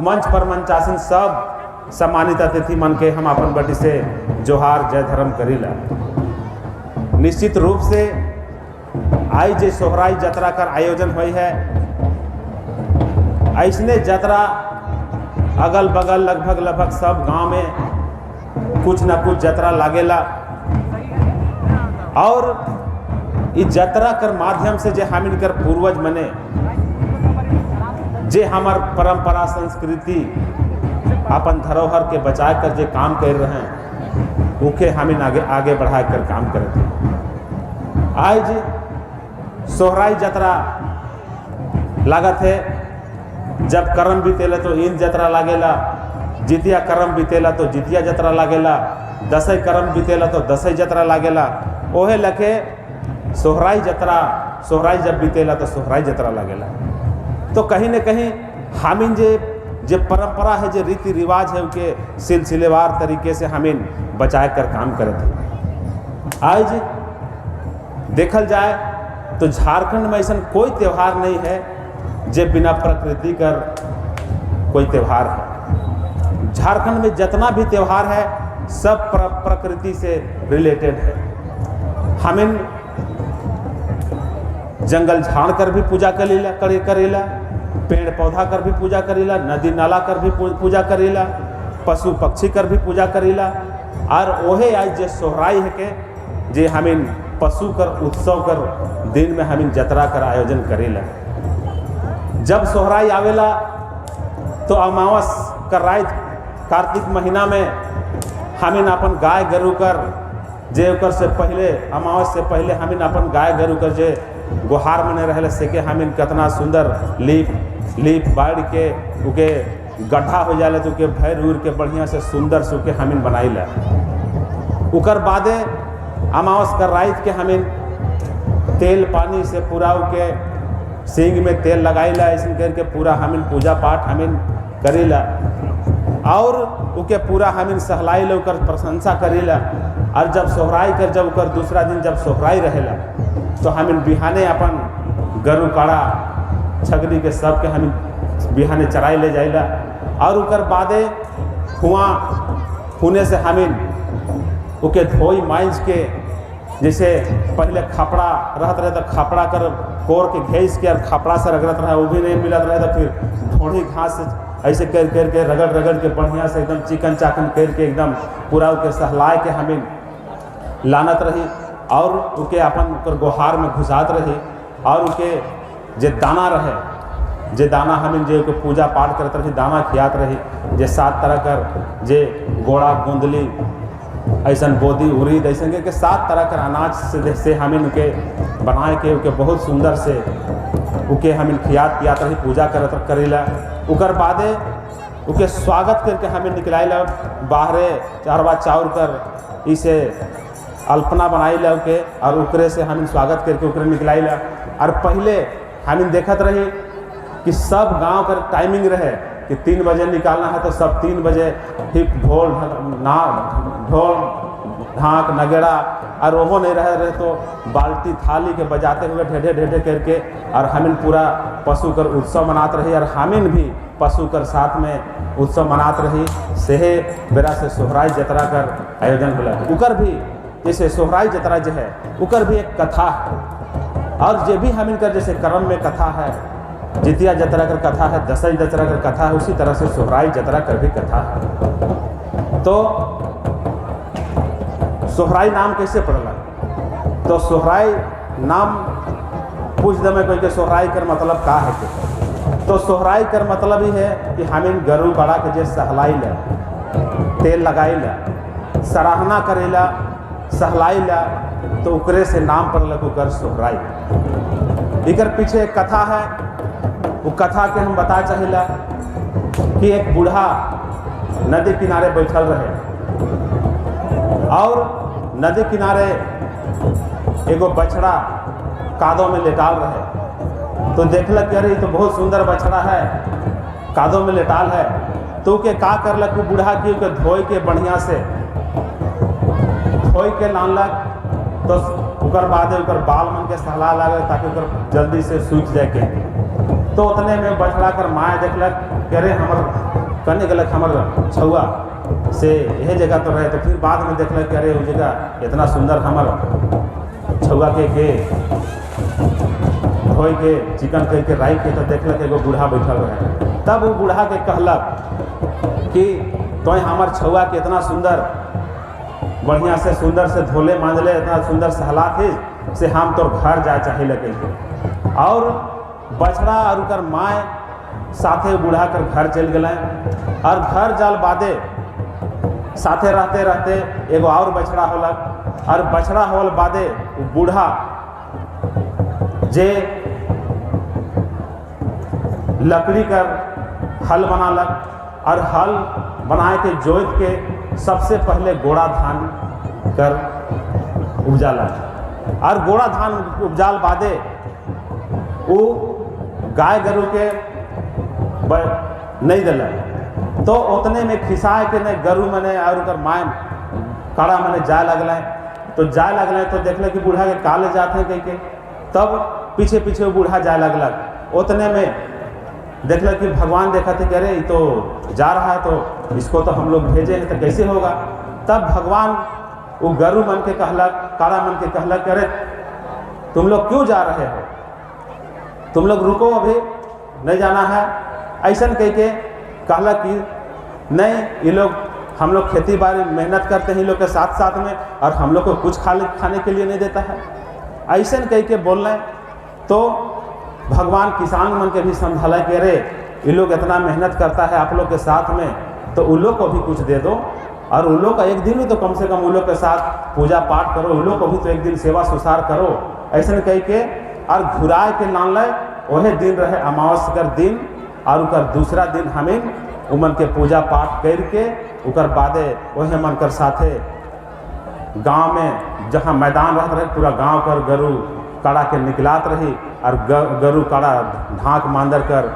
मंच पर मंचासीन सब सम्मानित अतिथि मन के हम अपन बटी से जोहार जय धर्म करीला। निश्चित रूप से आई जे सोहराई जतरा कर आयोजन हुई है, ऐसने जतरा अगल बगल लगभग सब गांव में कुछ न कुछ जतरा लागेला और इस जतरा कर माध्यम से जे हम कर पूर्वज मने जे हमार परंपरा संस्कृति अपन धरोहर के बचा कर जे काम कर रहे हैं उके हम आगे बढ़ा कर काम करते हैं। आज सोहराई जतरा लागत है, जब करम बीतेला तो इन जतरा लागेला, जितिया करम बीतेला तो जितिया जतरा लागेला, दसई करम बीतेला तो दसई जतरा लागेला। ओहे लखे सोहराई जतरा, सोहराई जब बीतेला तो सोहराई जतरा लागेला। तो कहीं न कहीं हमिन जे परंपरा है, जो रीति रिवाज है, उनके सिलसिलेवार तरीके से हमिन बचाए कर काम करते हैं। आज देखल जाए तो झारखंड में ऐसा कोई त्यौहार नहीं है जे बिना प्रकृति कर कोई त्यौहार है। झारखंड में जितना भी त्यौहार है सब प्रकृति से रिलेटेड है। हमिन जंगल झाड़ कर भी पूजा करेला, पेड़ पौधा कर भी पूजा करेला, नदी नाला कर भी पूजा करेला, पशु पक्षी कर भी पूजा करेला। और ओहे आज जे सोहराई है के जे हमिन पशु कर उत्सव कर दिन में हमिन जतरा कर आयोजन करेला। जब सोहराई आवेला तो अमावस कर रात कार्तिक महीना में हमिन अपन गाय गरु कर जे ओकर से पहले अमावस से पहले हमिन अपन गाय गरु कर जे गुहार मने रहले से के हमिन कितना सुंदर लीप बाढ़ के उके गड्ढा हो जाले तो के भैर उड़ के बढ़िया से सुंदर से उके हमिन बनाइला। उकर बादे अमावस कर रात के हमिन तेल पानी से पूरा उके सींग में तेल लगाइला, ऐसे करके पूरा हमिन पूजा पाठ हमिन करेला और उके पूरा हमिन सहलाइला, उकर प्रशंसा करेला। और जब सोहराई कर जब उकर दूसरा दिन जब सोहराई रहेला तो हमिन बिहाने अपन गरु काड़ा छगड़ी के सब के हमिन बिहाने चराई ले जाइला। और उकर बादे हुने से हमिन उके धोई मांझ के, जैसे पहले खपड़ा रहता रहे तो खपड़ा कर कोर के घेस के और खपड़ा से रगड़त रहा, वो भी नहीं मिलत रहे तो फिर ढोड़ी घास ऐसे कर के रगड़ के बढ़िया से एकदम चिकन चाकन करके एकदम पूरा उके सहलाए के हमिन लानत रही और उके अपन उकर गोहार में घुसात रही। और उके जे दाना रहे, जे दाना हमिन जे उके पूजा पाठ करत रही, दाना खियात रही, जे 7 तरह कर जे गोड़ा गोंदली ऐसा बोदी उड़ीद ऐसा के 7 तरह कर अनाज से हमिन उके बनाए के उके बहुत सुंदर से उके हमिन खियात पियात रही, पूजा करत करेला। उकर बादे उके स्वागत करके हमें निकलाइला बाहरे चारवा चाउर कर इसे अल्पना बनाइला उके और उकरे से हमें स्वागत करके उकरे निकलाइला। और पहले हमें देखत रही कि सब गांव का टाइमिंग रहे कि 3 बजे निकालना है तो सब 3 बजे ही ढोल ढाक नगेड़ा और वो नहीं रहे तो बाल्टी थाली के बजाते हुए ढेढे करके और हमिन पूरा पशु कर उत्सव मनात रही और हमिन भी पशु कर साथ में उत्सव मनात रही। सेहे बेरा से सोहराई जतरा कर आयोजन होला। उकर भी जैसे सोहराई जतरा जो है उकर भी एक कथा है और जे भी हमिन कर जैसे करम में कथा है, जितिया जतरा कर कथा है, दसई जतरा कर कथा है, उसी तरह से सोहराई जतरा कर भी कथा है। तो सोहराई नाम कैसे पड़ला? तो सोहराई नाम पूछ दे में कोई के सोहराई कर मतलब का है के? तो सोहराई कर मतलब ही है कि हमिन गरु काड़ा के जे सहलाइला, तेल लगाइला, सराहना करेला, सहलाइला, तो उकरे से नाम पड़ल उकर सोहराई। इकर पीछे एक कथा है, वो कथा के हम बता चाहिला कि एक बूढ़ा नदी किनारे बैठल रहे और नदी किनारे एगो बछड़ा कादों में लेटाल रहे। तो देखलक कि अरे तो बहुत सुंदर बछड़ा है, कादों में लेटाल है। तो के का करलक वो बूढ़ा की उके धोई के बढ़िया से धोई के लानलक। तो उकर बाद उकर बाल मन के सहला लागे ताकि उकर जल्दी से सूख जाए के। तो उतने में बछड़ा कर माए देखलक कि अरे हमर कहने गलक हमर छुआ से यह जगह तो रहे, तो फिर बाद में देखल कि अरे वो जगह इतना सुंदर हमर छुआ के धोई के चिकन करके राई के, तो देखल एगो बूढ़ा बैठल रहे। तब वो बूढ़ा के कहलक कि तो हमार छुआ के इतना सुंदर बढ़िया से सुंदर से धोले मांजले, इतना सुंदर सहला थे से हम तो घर जाए चाहे लगे। और बछड़ा और उकर माए साथे बूढ़ा कर घर चल गए, और घर जाल बादे साथे रहते रहते एगो और बछड़ा होलक, और बछड़ा होल बादे बूढ़ा जे लकड़ी कर हल बनालक, और हल बनाए के जोत के सबसे पहले गोड़ा धान कर उपजालक, और गोड़ा धान उपजाल बादे वो गाय गरु के नहीं दिलक। तो उतने में खिसाए के नहीं गरु मने और उकर माय काड़ा मने जाए लगल, तो जाए लगल तो देखले कि बूढ़ा के काले जाते कह के, तब पीछे पीछे वो बूढ़ा जाए लगलक। उतने में देखल कि भगवान देखा थे कि अरे ये तो जा रहा है, तो इसको तो हम लोग भेजे हैं, तो कैसे होगा। तब भगवान वो गरु मन के कहलक, काड़ा मन के कहलक, अरे तुम लोग क्यों जा रहे हो, तुम लोग रुको, अभी नहीं जाना है। ऐसा कह के कहला कि नहीं, ये लोग हम लोग खेती बाड़ी मेहनत करते हैं, इन लोग के साथ साथ में, और हम लोग को कुछ खाने के लिए नहीं देता है। ऐसा कह के बोल रहे, तो भगवान किसान मन के भी समझाला कि अरे ये लोग इतना मेहनत करता है आप लोग के साथ में, तो उन लोग को भी कुछ दे दो, और उन लोग का एक दिन भी तो कम से कम उन लोग के साथ पूजा पाठ करो, उन लोग को भी तो एक दिन सेवा सुसार करो। ऐसा कह के और घुराए के लान लाए, वही दिन रहे अमावस्या कर दिन, और उकर दूसरा दिन हमें उमन के पूजा पाठ करके उकर बादे वही मन कर साथे गांव में जहाँ मैदान रहते रहे, पूरा गांव कर गरु काड़ा के निकलात रही, और गरु काड़ा ढाक मांदर कर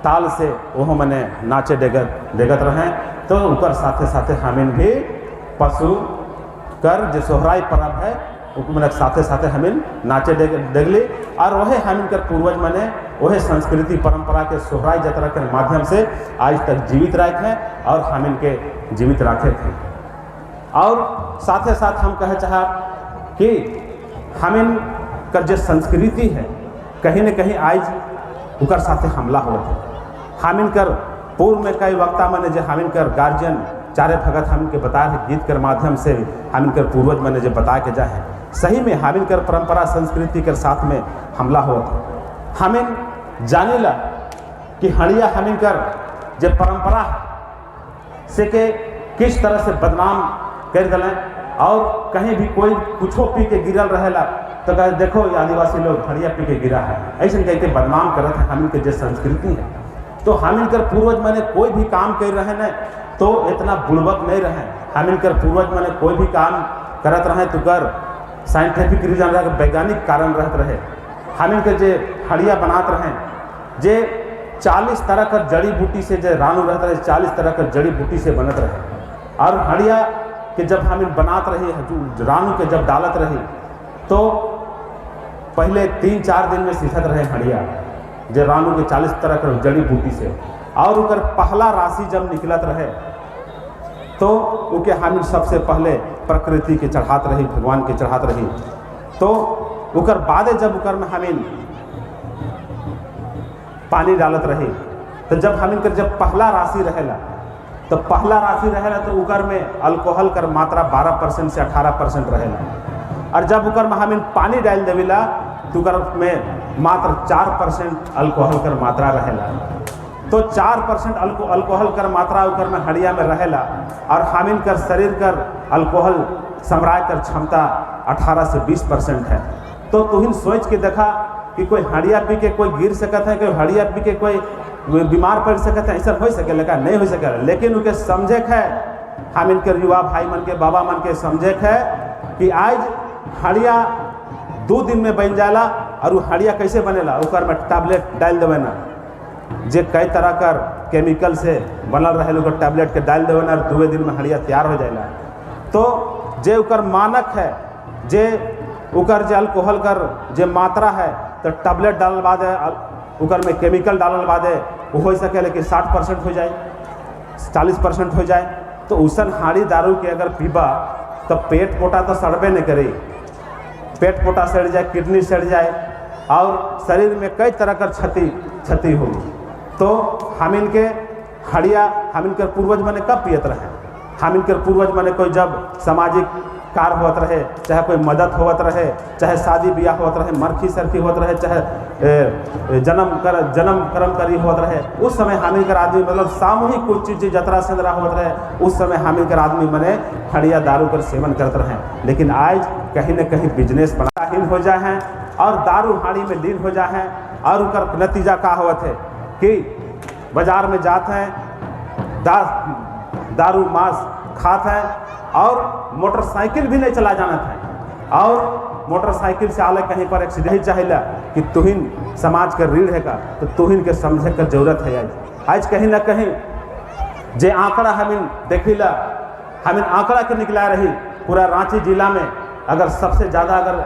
ताल से वह मने नाचे डेगत रहे। तो उकर साथे साथे हमें भी पशु कर जो सोहराई पर्व है उनके साथे साथे हमें नाचे डेगली, और वही हमें कर पूर्वज मने वही संस्कृति परंपरा के सोहराई यात्रा के माध्यम से आज तक जीवित रखे और हमें के जीवित रखे थे। और साथे साथ हम कहे चाह कि हमें कर जो संस्कृति है कहीं न कहीं आज उकर साथे हमला हो थे। हमें कर पूर्व में कई वक्ता मैंने जो हमें कर गार्जियन चारे भगत हमें के बताए हैं, गीत कर माध्यम से हमें कर पूर्वज मैंने जो बता के जाए, सही में हमें कर परंपरा संस्कृति के साथ में हमला हो था। हमें जाने ला कि हड़िया हमें कर जो परंपरा से के किस तरह से बदनाम कर दिलें, और कहीं भी कोई कुछो पी के गिरल रहेला तो कहे देखो ये आदिवासी लोग हड़िया पी के गिरा है, ऐसे कह के बदनाम करते हैं हमें के जो संस्कृति है। तो हमें कर पूर्वज मैंने कोई भी काम कर रहे न तो इतना बुड़बक नहीं रहे। हमें कर पूर्वज मैंने कोई भी काम करत रहे तो कर साइंटिफिक रीजन रहे, वैज्ञानिक कारण रहते रहे। हमें के जे हड़िया बनाते रहे जे 40 तरह का जड़ी बूटी से जो रानू रहता रहे, 40 तरह का जड़ी बूटी से बनत रहे। और हड़िया के जब हमें बनात रही रानू के जब डालत रही तो पहले 3-4 दिन में सीखत रहे हड़िया जो रानू के 40 तरह का जड़ी बूटी से। और उकर पहला राशि जब निकलत रहे तो उनके हमें सबसे पहले प्रकृति के चढ़ात रही, भगवान के चढ़ात रही। तो उकर बादे जब उकर में हमें पानी डालत रही, तो जब हमें कर जब पहला राशि रहेला तो पहला राशि रहेला तो उकर में अल्कोहल कर मात्रा 12% से 18% रहेला। और जब उकर में हमें पानी डाल देवेला तो उकर में मात्र 4% अल्कोहल कर मात्रा रहेला। तो 4% अल्कोहल कर मात्रा उकर में हड़िया में रहेला, और हमें कर शरीर कर अल्कोहल सम्राय कर क्षमता 18 से 20% है। तो तुहिन सोच के देखा कि कोई हड़िया पी के कोई गिर सकता है, कोई हड़िया पी के कोई बीमार पड़ सकता है, ऐसा हो सके लेकिन नहीं हो सके। लेकिन उनके समझे है हम इनके युवा भाई मन के बाबा मन के समझे है कि आज हड़िया 2 दिन में बन जाला, और वो हड़िया कैसे बनेला उकर में टैबलेट डाल देवे ना जे कई तरह कर केमिकल से बनल रहे लोग टैबलेट के डाल देवे ना, और 2 दिन में हड़िया तैयार हो जाएगा। तो जे उकर मानक है जे उकर जे अल्कोहल कर जे मात्रा है तो टैबलेट डाल बाद उकर में केमिकल डालल बादे वो हो सके कि 60% हो जाए, 40% हो जाए। तो उसन हाड़ी दारू के अगर पीबा तो पेट पोटा तो सड़बे नहीं करे, पेट पोटा सड़ जाए, किडनी सड़ जाए और शरीर में कई तरह का क्षति होगी। तो हम इनके हड़िया हम इनके पूर्वज मने कब पियत रहे, हम इनके पूर्वज मने कोई जब सामाजिक कार्य होत रहे, चाहे कोई मदद होत रहे, चाहे शादी ब्याह होत रहे, मरखी सरखी होत रहे, चाहे जन्म कर्म करी होत रहे, उस समय हम इनकर आदमी मतलब सामूहिक कुछ चीज़ जतरा संदरा होत रहे, उस समय हम इनकर आदमी मने हड़िया दारू कर सेवन करते रहे। लेकिन आज कहीं न कहीं बिजनेस बनाहीन हो जाए हैं और दारू हाड़ी में लीन हो जाए हैं। और उनका नतीजा का होत है कि बाजार में जाते हैं, दारू मांस खाते हैं और मोटरसाइकिल भी नहीं चला जाना था, और मोटरसाइकिल से आले कहीं पर एक्सीडेंट चाहिए कि तुहिन समाज के रीढ़ है का, तो तुहिन के समझे का जरूरत है। आज कहीं ना कहीं जे आंकड़ा हमिन देखिला, हमिन आंकड़ा के निकला रही पूरा रांची जिला में अगर सबसे ज़्यादा अगर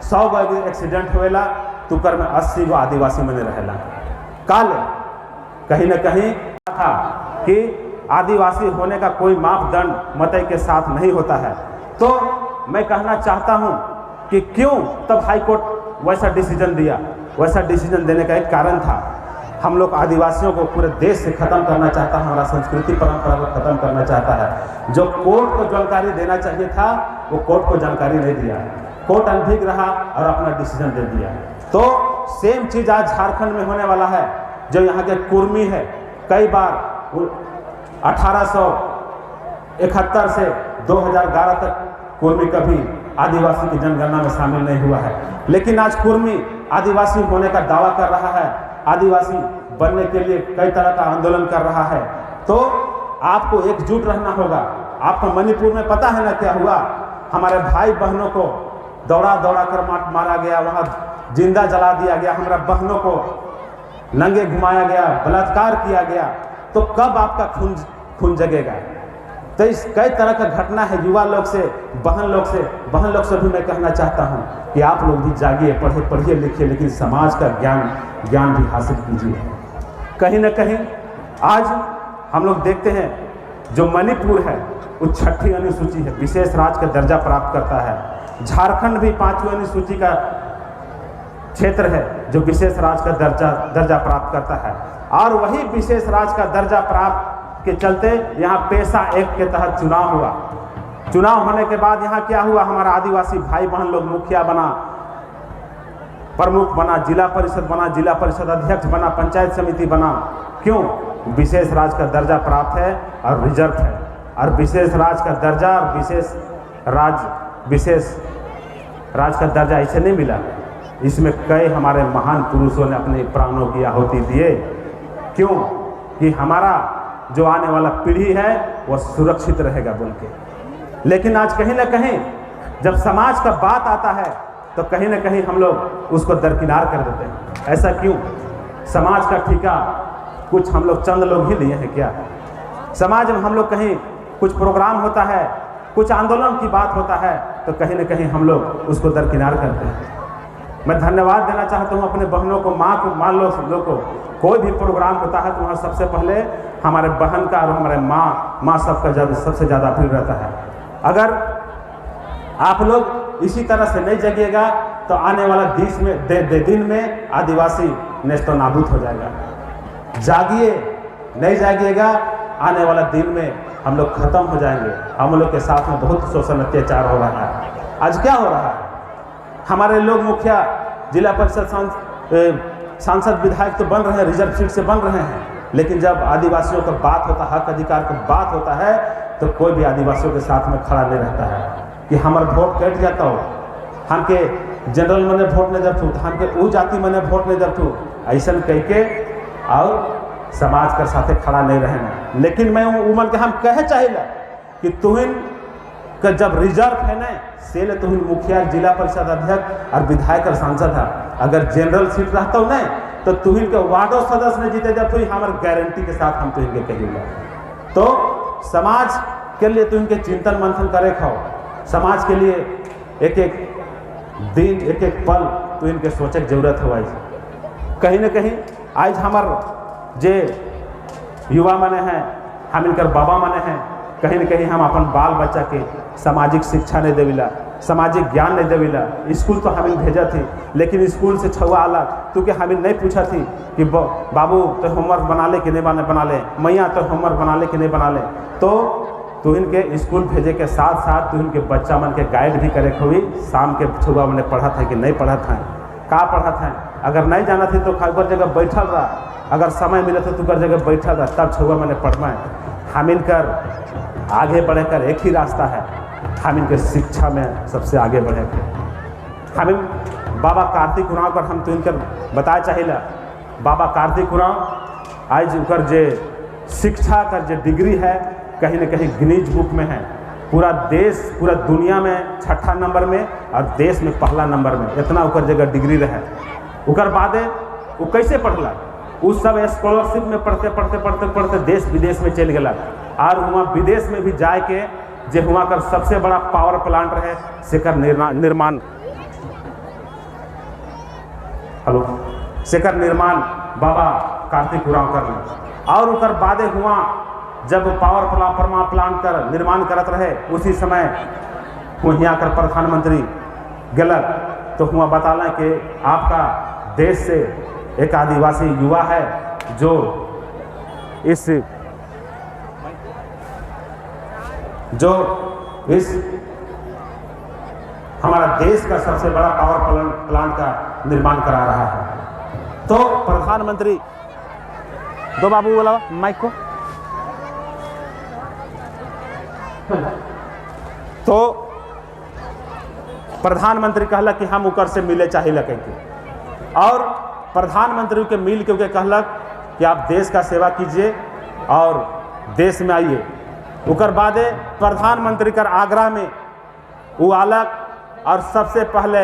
100 गो एक्सीडेंट होएला तो कर में 80 गो आदिवासी मने रहेला। काल कहीं ना कहीं था कि आदिवासी होने का कोई मापदंड मतय के साथ नहीं होता है। तो मैं कहना चाहता हूं कि क्यों तब हाई कोर्ट वैसा डिसीजन दिया। वैसा डिसीजन देने का एक कारण था, हम लोग आदिवासियों को पूरे देश से ख़त्म करना चाहता है, हमारा संस्कृति परंपरा को ख़त्म करना चाहता है। जो कोर्ट को जानकारी देना चाहिए था वो कोर्ट को जानकारी नहीं दिया, कोर्ट अनभिज्ञ रहा और अपना डिसीजन दे दिया। तो सेम चीज़ आज झारखंड में होने वाला है। जो यहाँ के कुर्मी है, कई बार 1871 से 2011 तक कुर्मी कभी आदिवासी की जनगणना में शामिल नहीं हुआ है, लेकिन आज कुर्मी आदिवासी होने का दावा कर रहा है, आदिवासी बनने के लिए कई तरह का आंदोलन कर रहा है। तो आपको एकजुट रहना होगा। आपको मणिपुर में पता है ना क्या हुआ, हमारे भाई बहनों को दौड़ा कर मारा गया, वहाँ जिंदा जला दिया गया, हमारा बहनों को नंगे घुमाया गया, बलात्कार किया गया। तो कब आपका खून जगेगा? तो इस कई तरह का घटना है। युवा लोग से, बहन लोग से भी मैं कहना चाहता हूँ कि आप लोग भी जागिए, पढ़िए लिखिए, लेकिन समाज का ज्ञान भी हासिल कीजिए। कहीं ना कहीं आज हम लोग देखते हैं जो मणिपुर है वो 6ठी अनुसूची है, विशेष राज्य का दर्जा प्राप्त करता है। झारखंड भी 5वीं अनुसूची का क्षेत्र है जो विशेष राज्य का दर्जा प्राप्त करता है। और वही विशेष राज्य का दर्जा प्राप्त के चलते यहाँ पेशा एक के तहत चुनाव हुआ। चुनाव होने के बाद यहाँ क्या हुआ, हमारा आदिवासी भाई बहन लोग मुखिया बना, प्रमुख बना, जिला परिषद बना, जिला परिषद अध्यक्ष बना, पंचायत समिति बना। क्यों? विशेष राज्य का दर्जा प्राप्त है और रिजर्व है। और विशेष राज्य का दर्जा और विशेष राज्य का दर्जा इसे नहीं मिला, इसमें कई हमारे महान पुरुषों ने अपने प्राणों की आहुति दिए। क्यों? कि हमारा जो आने वाला पीढ़ी है वो सुरक्षित रहेगा बोल के। लेकिन आज कहीं ना कहीं जब समाज का बात आता है तो कहीं ना कहीं हम लोग उसको दरकिनार कर देते हैं। ऐसा क्यों? समाज का ठेका कुछ हम लोग चंद लोग ही लिए हैं क्या? समाज में हम लोग कहीं कुछ प्रोग्राम होता है, कुछ आंदोलन की बात होता है तो कहीं ना कहीं हम लोग उसको दरकिनार करते हैं। मैं धन्यवाद देना चाहता हूँ अपने बहनों को, माँ लोग को। कोई भी प्रोग्राम होता है तो वहाँ सबसे पहले हमारे बहन का और हमारे माँ सबका सबसे ज़्यादा भीड़ रहता है। अगर आप लोग इसी तरह से नहीं जगिएगा तो आने वाला दिन में आदिवासी नेस्तो नाबूद हो जाएगा। जागिए, नहीं जागिएगा आने वाला दिन में हम लोग खत्म हो जाएंगे। हम लोग के साथ में बहुत शोषण अत्याचार हो रहा है। आज क्या हो रहा है, हमारे लोग मुखिया, जिला परिषद सांसद, विधायक तो बन रहे हैं, रिजर्व सीट से बन रहे हैं, लेकिन जब आदिवासियों का बात होता है, हक अधिकार की बात होता है तो कोई भी आदिवासियों के साथ में खड़ा नहीं रहता है कि हमारा वोट कट जाता हो, हमके जनरल मैंने वोट नहीं दबतू, हमके वो जाति मैंने वोट नहीं दबतू, ऐसा कह के और समाज के साथ खड़ा नहीं रहना। लेकिन मैं उमन के हम कहे चाहिए कि तुहिन का जब रिजर्व है ना से ले तुहिन मुखिया, जिला परिषद अध्यक्ष और विधायक और सांसद है। अगर जनरल सीट रहता हो नहीं तो तुहिन के वार्डो सदस्य ने जीते जब तुम हमारे गारंटी के साथ हम तुहिन के कहेंगे। तो समाज के लिए तुहिन के चिंतन मंथन करे खाओ, समाज के लिए एक दिन एक पल तुहिन के सोचे की जरूरत हो। कहीं ना कहीं आज हमार जे युवा मने हैं हम इनकर बाबा मने हैं, कहीं न कहीं हम अपन बाल बच्चा के सामाजिक शिक्षा नहीं देविला, सामाजिक ज्ञान नहीं देविला। स्कूल तो हमें भेजा थी, लेकिन स्कूल से छुआ अलग, क्योंकि हमें नहीं पूछा थी कि बाबू तो होमवर्क बना ले कि नहीं बना ले, मैया तो होमवर्क बना ले कि नहीं बना ले। तो इनके स्कूल भेजे के साथ साथ तो इनके बच्चा मन के गाइड भी करे हुई, शाम के छुआ मैंने पढ़ा था कि नहीं पढ़ा था, का पढ़ा था। अगर नहीं जाना थी तो खबर जगह बैठल रहा, अगर समय मिला तो तुकर जगह बैठल रहा, तब छुआ मैंने पढ़ना है। हम इनकर आगे बढ़कर एक ही रास्ता है, हम इनके शिक्षा में सबसे आगे बढ़े। हम बाबा कार्तिक उरांव कर हम तो इनकर बताया चाहिए, बाबा कार्तिक उरांव आज उनकर जे शिक्षा कर जे डिग्री है कहीं न कहीं गिनीज बुक में है। पूरा देश पूरा दुनिया में 6ठा नंबर में और देश में पहला नंबर में, इतना उकर जगह डिग्री रहे। उकर बादे वो कैसे पढ़ला, उस सब स्कॉलरशिप में पढ़ते पढ़ते पढ़ते पढ़ते देश विदेश में चल गया, और वहाँ विदेश में भी जाए के जे वहाँ कर सबसे बड़ा पावर प्लांट रहे शेखर निर्माण शेखर निर्माण बाबा कार्तिक उरांव कर। और उकर बादे हुआ जब पावर प्लांट कर निर्माण करत रहे, उसी समय यहाँ कर प्रधानमंत्री गलत तो हुआ बताला कि आपका देश से एक आदिवासी युवा है जो इस हमारा देश का सबसे बड़ा पावर प्लांट का निर्माण करा रहा है। तो प्रधानमंत्री दो बाबू बोला माइक को, तो प्रधानमंत्री कहला कि हम उकर से मिले चाहिए कहीं, और प्रधानमंत्री के मिल के कहलक कि आप देश का सेवा कीजिए और देश में आइए। उकर बादे प्रधानमंत्री कर आगरा में वो आलक और सबसे पहले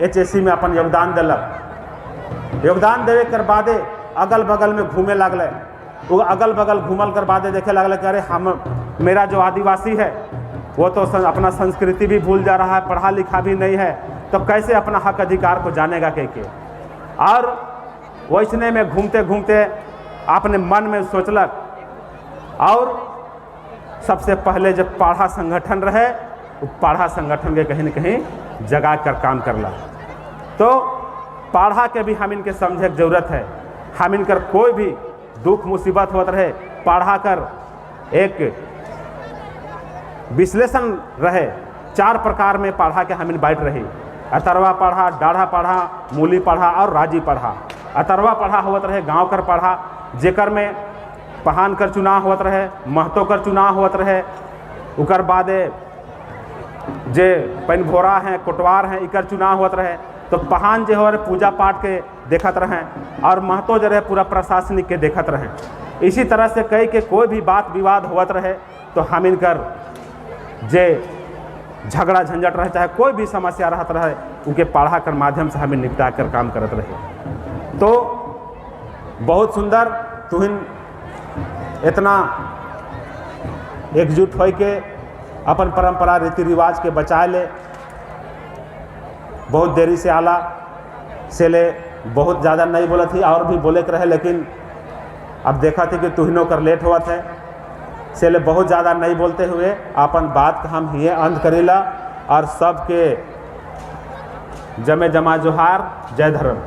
HSC में अपन योगदान दिलक। योगदान देवे कर बादे अगल बगल में घूमे लगल, वो अगल बगल घूमल कर बादे देखे लगल कि अरे हम मेरा जो आदिवासी है वो तो अपना संस्कृति भी भूल जा रहा है, पढ़ा लिखा भी नहीं है, तो कैसे अपना हक अधिकार को जानेगा कह के। और वैसने में घूमते घूमते अपने मन में सोचलक, और सबसे पहले जब पाढ़ा संगठन रहे, वो पाढ़ा संगठन के कहीं न कहीं जगा कर काम करला। तो पाढ़ा के भी हम इनके समझे की जरूरत है। हम इनकर कोई भी दुख मुसीबत होत रहे, पाढ़ा कर एक विश्लेषण रहे, 4 प्रकार में पाढ़ा के हम इन बांट रही, अतरवा पढ़ा, डाढ़ा पढ़ा, मूली पढ़ा और राजी पढ़ा। अतरवा पढ़ा होत रहे गांव कर पढ़ा, जेकर में पहान कर चुनाव होत रहे, महतो कर चुनाव होत रहे। उकर बादे जे पैन भोरा हैं, कोटवार हैं, इकर चुनाव होत रहे। तो पहान जे हो रहे पूजा पाठ के देखत रहें, और महतो जो रहे पूरा प्रशासनिक के देखत रहें। इसी तरह से कई के कोई भी बात विवाद होत रहे तो हम इनकर जे झगड़ा झंझट रहे, चाहे कोई भी समस्या रहत रहे, उनके पढ़ा कर माध्यम से हमें निपटा कर काम करत रहे। तो बहुत सुंदर तुहिन इतना एकजुट हो के अपन परंपरा रीति रिवाज के बचाए ले। बहुत देरी से आला से ले, बहुत ज़्यादा नहीं बोला थी, और भी बोले के रहे, लेकिन अब देखा थी कि तुहिनों कर लेट हुआ थे से ले बहुत ज़्यादा नहीं बोलते हुए अपन बात का हम ये अंत करेला। और सबके जमे जमा जोहार, जय धर्म।